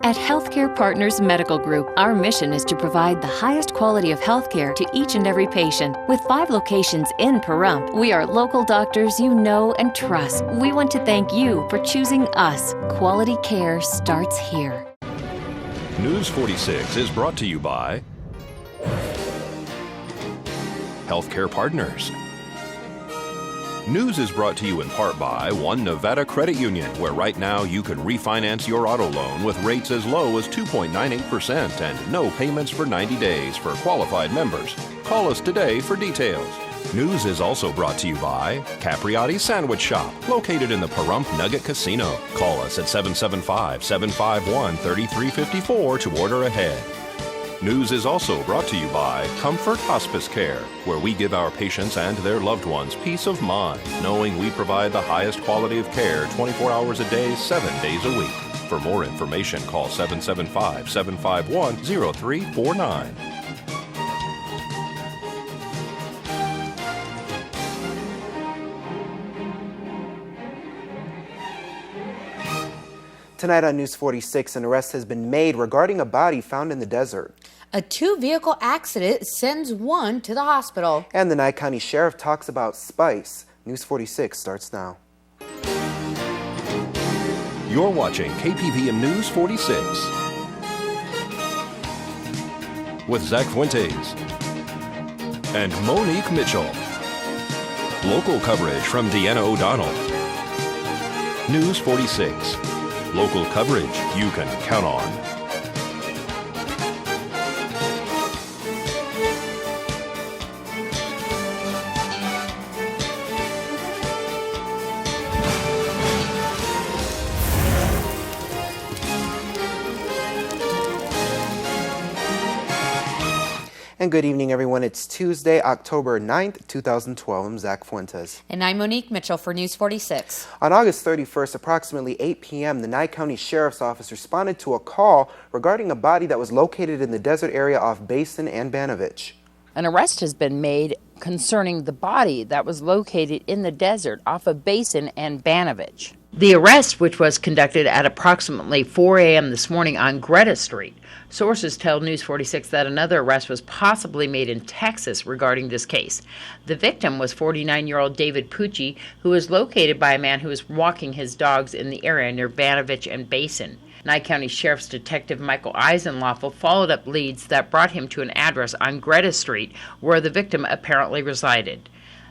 At Healthcare Partners Medical Group, our mission is to provide the highest quality of healthcare to each and every patient. With 5 locations in Pahrump, we are local doctors you know and trust. We want to thank you for choosing us. Quality care starts here. News 46 is brought to you by Healthcare Partners. News is brought to you in part by One Nevada Credit Union, where right now you can refinance your auto loan with rates as low as 2.98% and no payments for 90 days for qualified members. Call us today for details. News is also brought to you by Capriotti Sandwich Shop, located in the Pahrump Nugget Casino. Call us at 775-751-3354 to order ahead. News is also brought to you by Comfort Hospice Care, where we give our patients and their loved ones peace of mind, knowing we provide the highest quality of care 24 hours a day, 7 days a week. For more information, call 775-751-0349. Tonight on News 46, an arrest has been made regarding a body found in the desert. A 2-vehicle accident sends one to the hospital. And the Nye County Sheriff talks about Spice. News 46 starts now. You're watching KPVM News 46 with Zach Fuentes and Monique Mitchell. Local coverage from Deanna O'Donnell. News 46. Local coverage you can count on. And good evening, everyone. It's Tuesday, October 9th, 2012. I'm Zach Fuentes. And I'm Monique Mitchell for News 46. On August 31st, approximately 8 p.m., the Nye County Sheriff's Office responded to a call regarding a body that was located in the desert area off Basin and Banovich. An arrest has been made concerning the body that was located in the desert off of Basin and Banovich. The arrest, which was conducted at approximately 4 a.m. this morning on Greta Street, sources tell News 46 that another arrest was possibly made in Texas regarding this case. The victim was 49-year-old David Pucci, who was located by a man who was walking his dogs in the area near Banovich and Basin. Nye County Sheriff's Detective Michael Eisenloffel followed up leads that brought him to an address on Greta Street where the victim apparently resided.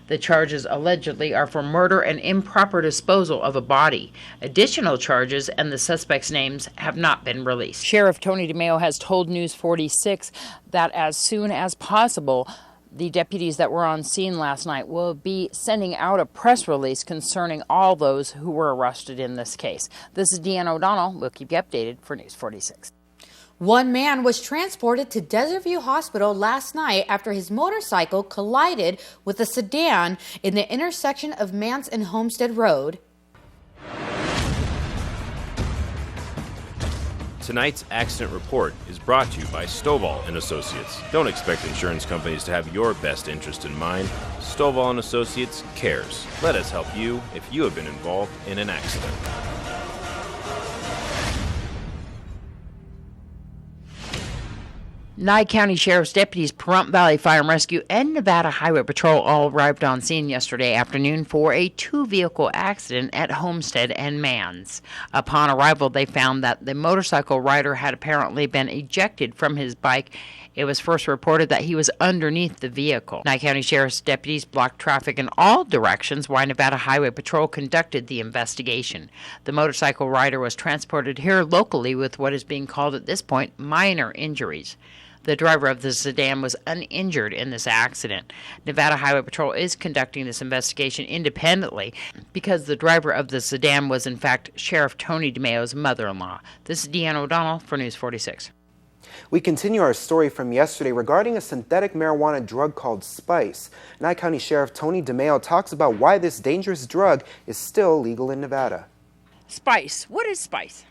The charges allegedly are for murder and improper disposal of a body. Additional charges and the suspects' names have not been released. Sheriff Tony DeMeo has told News 46 that as soon as possible, the deputies that were on scene last night will be sending out a press release concerning all those who were arrested in this case. This is Deanna O'Donnell. We'll keep you updated for News 46. One man was transported to Desert View Hospital last night after his motorcycle collided with a sedan in the intersection of Mance and Homestead Road. Tonight's accident report is brought to you by Stovall & Associates. Don't expect insurance companies to have your best interest in mind. Stovall & Associates cares. Let us help you if you have been involved in an accident. Nye County Sheriff's deputies, Pahrump Valley Fire and Rescue, and Nevada Highway Patrol all arrived on scene yesterday afternoon for a 2-vehicle accident at Homestead and Mans. Upon arrival, they found that the motorcycle rider had apparently been ejected from his bike. It was first reported that he was underneath the vehicle. Nye County Sheriff's deputies blocked traffic in all directions while Nevada Highway Patrol conducted the investigation. The motorcycle rider was transported here locally with what is being called at this point minor injuries. The driver of the sedan was uninjured in this accident. Nevada Highway Patrol is conducting this investigation independently because the driver of the sedan was, in fact, Sheriff Tony DeMeo's mother-in-law. This is Deanna O'Donnell for News 46. We continue our story from yesterday regarding a synthetic marijuana drug called Spice. Nye County Sheriff Tony DeMeo talks about why this dangerous drug is still legal in Nevada. Spice. What is Spice?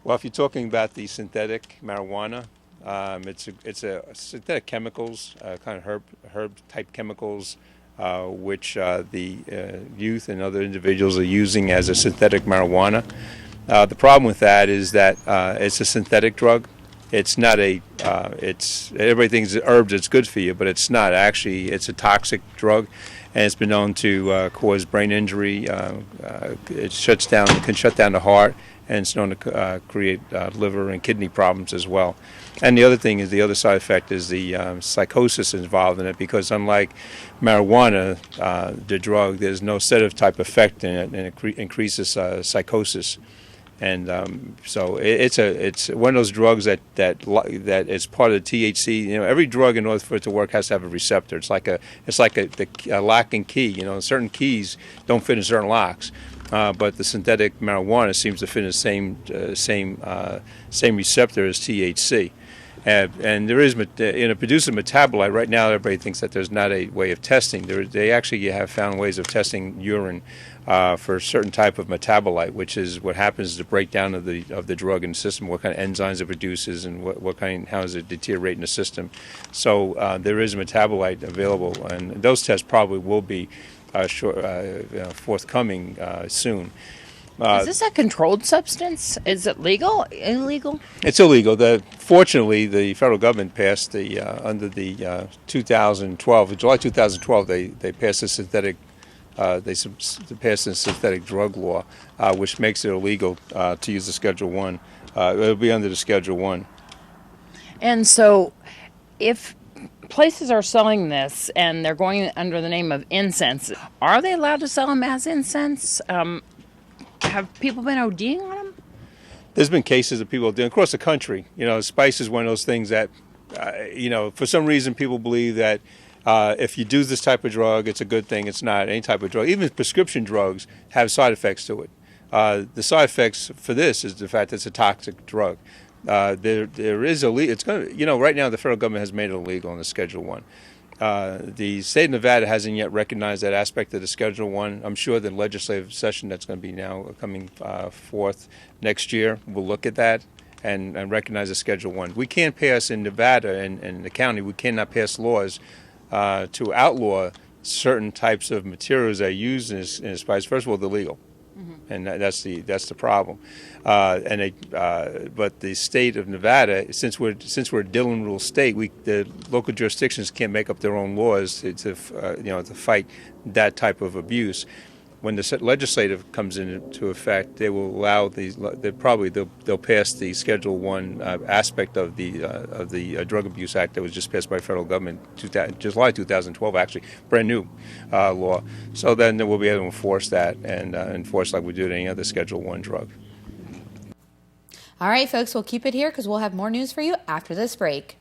Well, if you're talking about the synthetic marijuana, it's a synthetic chemicals, kind of herb type chemicals, which the youth and other individuals are using as a synthetic marijuana. The problem with that is that it's a synthetic drug. It's not everybody thinks herbs it's good for you, but it's not. Actually, it's a toxic drug, and it's been known to cause brain injury. It can shut down the heart, and it's known to create liver and kidney problems as well. And the other side effect is the psychosis involved in it, because unlike marijuana, the drug, there's no sedative type effect in it, and it increases psychosis. And so it's one of those drugs that is part of the THC. Every drug, in order for it to work, has to have a receptor. It's like a lock and key. Certain keys don't fit in certain locks, but the synthetic marijuana seems to fit in the same receptor as THC. And there is, produce a metabolite. Right now, everybody thinks that there's not a way of testing. They actually have found ways of testing urine for a certain type of metabolite, which is what happens to the breakdown of the drug in the system, what kind of enzymes it produces, and how does it deteriorate in the system. So there is a metabolite available, and those tests probably will be forthcoming soon. Is this a controlled substance? Is it legal? Illegal? It's illegal. Fortunately, the federal government passed under the 2012, July 2012, they passed a synthetic. They passed a synthetic drug law, which makes it illegal to use the Schedule 1. It'll be under the Schedule 1. And so, if places are selling this and they're going under the name of incense, are they allowed to sell them as incense? Have people been ODing on them? There's been cases of people doing across the country. Spice is one of those things that, for some reason people believe that if you do this type of drug, it's a good thing. It's not. Any type of drug, even prescription drugs, have side effects to it. The side effects for this is the fact that it's a toxic drug. There is it's going to, right now the federal government has made it illegal in the Schedule 1. The state of Nevada hasn't yet recognized that aspect of the Schedule 1. I'm sure the legislative session that's going to be now coming forth next year will look at that and recognize the Schedule 1. We can't pass in Nevada and the county, we cannot pass laws to outlaw certain types of materials that are used in spice. First of all, they're legal. And that's the problem. But the state of Nevada, since we're a Dillon Rule state, the local jurisdictions can't make up their own laws to fight that type of abuse. When the legislative comes into effect, they will allow they'll pass the Schedule 1 aspect of the Drug Abuse Act that was just passed by federal government July 2012, actually, brand new law. So then we'll be able to enforce that and enforce like we do any other Schedule 1 drug. All right, folks, we'll keep it here because we'll have more news for you after this break.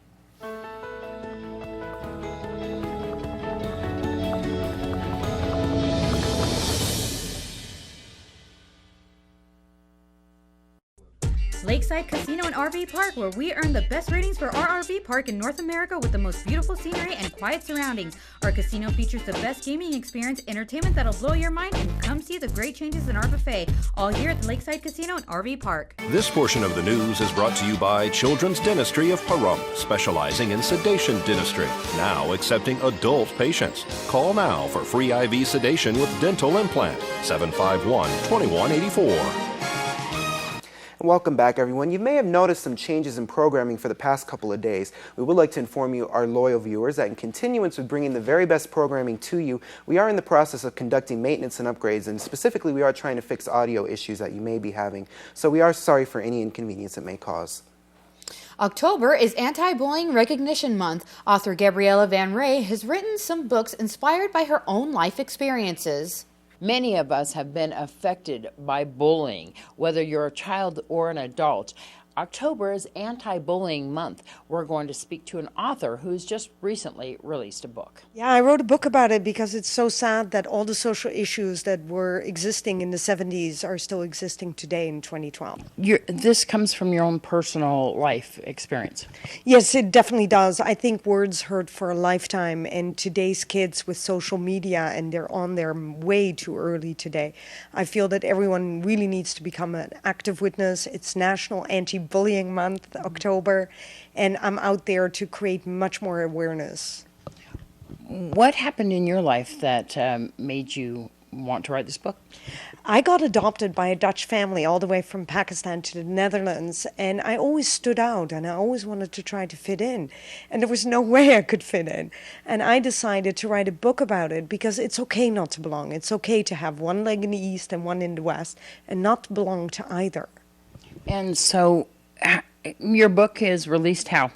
Lakeside Casino and RV Park, where we earn the best ratings for our RV park in North America with the most beautiful scenery and quiet surroundings. Our casino features the best gaming experience, entertainment that'll blow your mind, and come see the great changes in our buffet. All here at the Lakeside Casino and RV Park. This portion of the news is brought to you by Children's Dentistry of Pahrump, specializing in sedation dentistry, now accepting adult patients. Call now for free IV sedation with dental implant, 751-2184. Welcome back, everyone. You may have noticed some changes in programming for the past couple of days. We would like to inform you, our loyal viewers, that in continuance with bringing the very best programming to you, we are in the process of conducting maintenance and upgrades, and specifically we are trying to fix audio issues that you may be having. So we are sorry for any inconvenience it may cause. October is Anti-Bullying Recognition Month. Author Gabriella Van Ray has written some books inspired by her own life experiences. Many of us have been affected by bullying, whether you're a child or an adult. October is Anti-Bullying Month. We're going to speak to an author who's just recently released a book. Yeah, I wrote a book about it because it's so sad that all the social issues that were existing in the 70s are still existing today in 2012. This comes from your own personal life experience. Yes, it definitely does. I think words hurt for a lifetime, and today's kids with social media, and they're on there way too early today. I feel that everyone really needs to become an active witness. It's National Anti-Bullying Month, October, and I'm out there to create much more awareness. What happened in your life that made you want to write this book? I got adopted by a Dutch family all the way from Pakistan to the Netherlands, and I always stood out and I always wanted to try to fit in. And there was no way I could fit in. And I decided to write a book about it because it's okay not to belong. It's okay to have one leg in the East and one in the West and not to belong to either. And so your book is released how?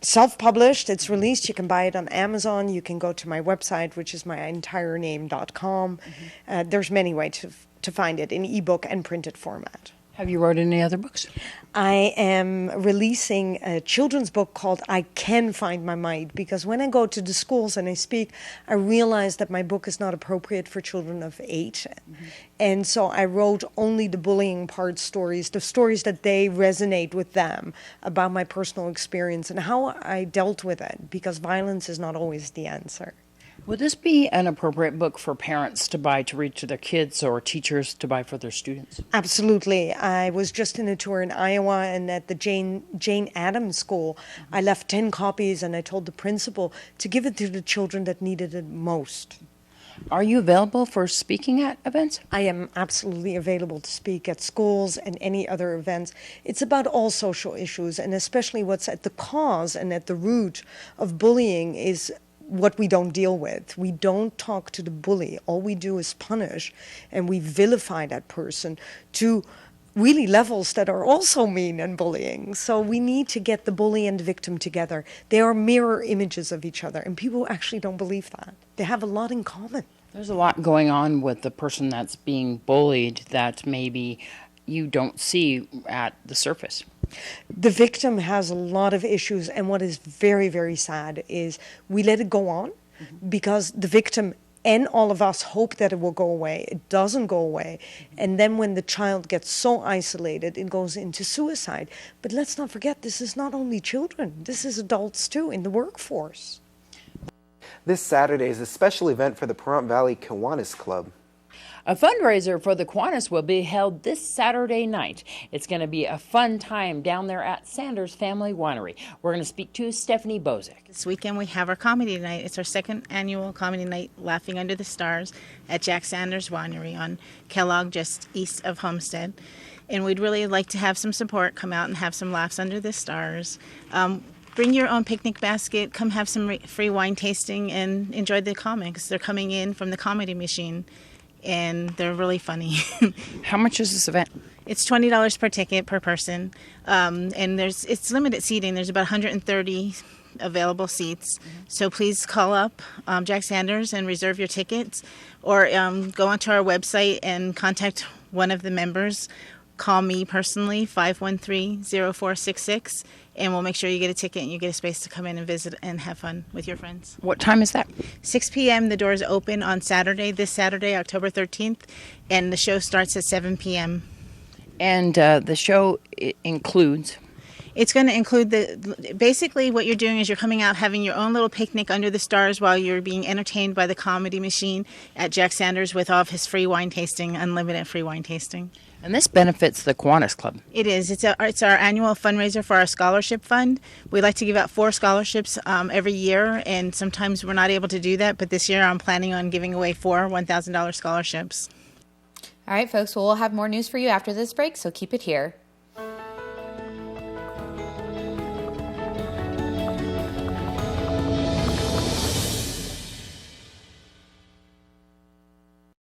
Self-published. It's released. You can buy it on Amazon. You can go to my website, which is myentirename.com. There's many ways to find it in ebook and printed format. Have you wrote any other books? I am releasing a children's book called I Can Find My Mind, because when I go to the schools and I speak, I realize that my book is not appropriate for children of 8. And so I wrote only the bullying part stories, the stories that they resonate with them about my personal experience and how I dealt with it, because violence is not always the answer. Would this be an appropriate book for parents to buy to read to their kids or teachers to buy for their students? Absolutely. I was just in a tour in Iowa, and at the Jane Addams School, I left 10 copies and I told the principal to give it to the children that needed it most. Are you available for speaking at events? I am absolutely available to speak at schools and any other events. It's about all social issues, and especially what's at the cause and at the root of bullying is what we don't deal with. We don't talk to the bully. All we do is punish, and we vilify that person to really levels that are also mean and bullying. So we need to get the bully and the victim together. They are mirror images of each other, and people actually don't believe that. They have a lot in common. There's a lot going on with the person that's being bullied that maybe you don't see at the surface. The victim has a lot of issues, and what is very, very sad is we let it go on because the victim and all of us hope that it will go away. It doesn't go away. And then when the child gets so isolated, it goes into suicide. But let's not forget, this is not only children. This is adults too in the workforce. This Saturday is a special event for the Pahrump Valley Kiwanis Club. A fundraiser for the Kiwanis will be held this Saturday night. It's going to be a fun time down there at Sanders Family Winery. We're going to speak to Stephanie Bozek. This weekend we have our comedy night. It's our second annual comedy night, Laughing Under the Stars, at Jack Sanders Winery on Kellogg, just east of Homestead. And we'd really like to have some support, come out and have some laughs under the stars. Bring your own picnic basket, come have some free wine tasting, and enjoy the comics. They're coming in from the Comedy Machine, and they're really funny. How much is this event? It's $20 per ticket per person, and it's limited seating. There's about 130 available seats. So please call up Jack Sanders and reserve your tickets, or go onto our website and contact one of the members. Call me personally, 513-0466, and we'll make sure you get a ticket and you get a space to come in and visit and have fun with your friends. What time is that? 6 p.m. The doors open on Saturday, this Saturday, October 13th, and the show starts at 7 p.m. And the show includes? It's going to include basically what you're doing is you're coming out having your own little picnic under the stars while you're being entertained by the Comedy Machine at Jack Sanders with all of his free wine tasting, unlimited free wine tasting. And this benefits the Kiwanis Club. It is. It's our annual fundraiser for our scholarship fund. We like to give out 4 scholarships every year, and sometimes we're not able to do that, but this year I'm planning on giving away 4 $1,000 scholarships. All right, folks, well, we'll have more news for you after this break, so keep it here.